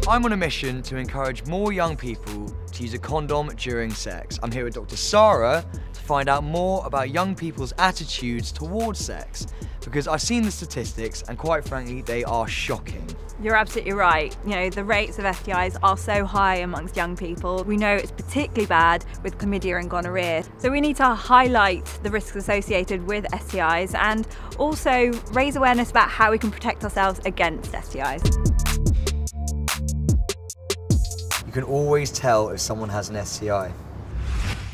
I'm on a mission to encourage more young people to use a condom during sex. I'm here with Dr. Sarah to find out more about young people's attitudes towards sex, because I've seen the statistics and quite frankly, they are shocking. You're absolutely right. You know, the rates of STIs are so high amongst young people. We know it's particularly bad with chlamydia and gonorrhea. So we need to highlight the risks associated with STIs and also raise awareness about how we can protect ourselves against STIs. You can always tell if someone has an STI.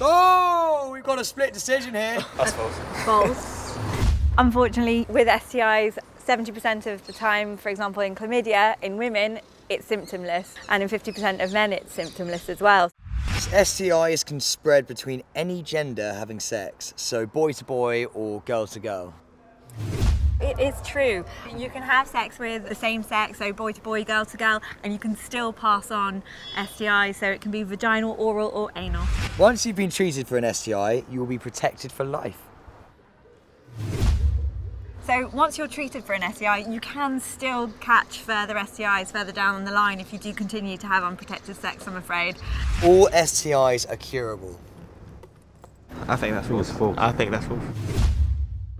Oh, we've got a split decision here. That's false. False. Unfortunately, with STIs, 70% of the time, for example, in chlamydia, in women, it's symptomless. And in 50% of men, it's symptomless as well. STIs can spread between any gender having sex, so boy to boy or girl to girl. It is true. You can have sex with the same sex, so boy to boy, girl to girl, and you can still pass on STIs, so it can be vaginal, oral or anal. Once you've been treated for an STI, you will be protected for life. So once you're treated for an STI, you can still catch further STIs further down the line if you do continue to have unprotected sex, I'm afraid. All STIs are curable. I think that's false. I think that's false.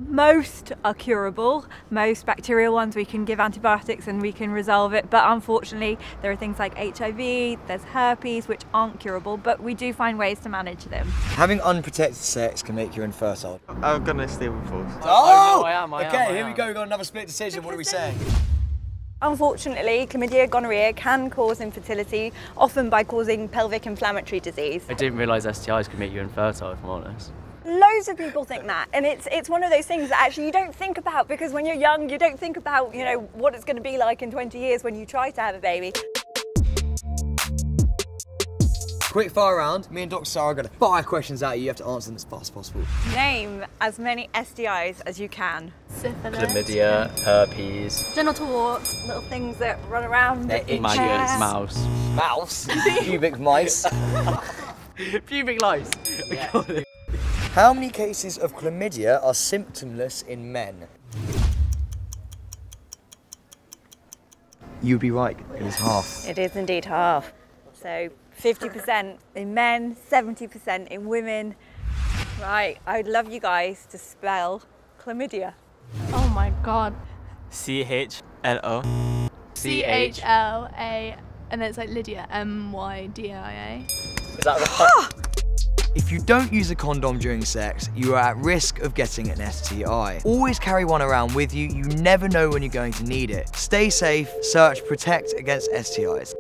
Most are curable. Most bacterial ones we can give antibiotics and we can resolve it, but unfortunately there are things like HIV, there's herpes which aren't curable, but we do find ways to manage them. Having unprotected sex can make you infertile. I'm gonna steal with false. Oh! No, I am. Okay, here we go, we've got another split decision. What are we saying? Unfortunately, chlamydia, gonorrhea can cause infertility, often by causing pelvic inflammatory disease. I didn't realise STIs could make you infertile, if I'm honest. Loads of people think that, and it's one of those things that actually you don't think about, because when you're young you don't think about, you know, what it's going to be like in 20 years when you try to have a baby. Quick fire round. Me and Dr. Sarah are going to fire questions at you. You have to answer them as fast as possible. Name as many STIs as you can. Syphilis. Chlamydia, herpes, Genital warts. Little things that run around. maggots, mouse. Mouse. Pubic mice. Pubic lice. Yeah. How many cases of chlamydia are symptomless in men? You'd be right, it is half. It is indeed half. So 50% in men, 70% in women. Right, I'd love you guys to spell chlamydia. Oh my god. C-H-L-O. C-H-L-A, and then it's like Lydia, M-Y-D-I-A. Is that right? If you don't use a condom during sex, you are at risk of getting an STI. Always carry one around with you. You never know when you're going to need it. Stay safe, search Protect Against STIs.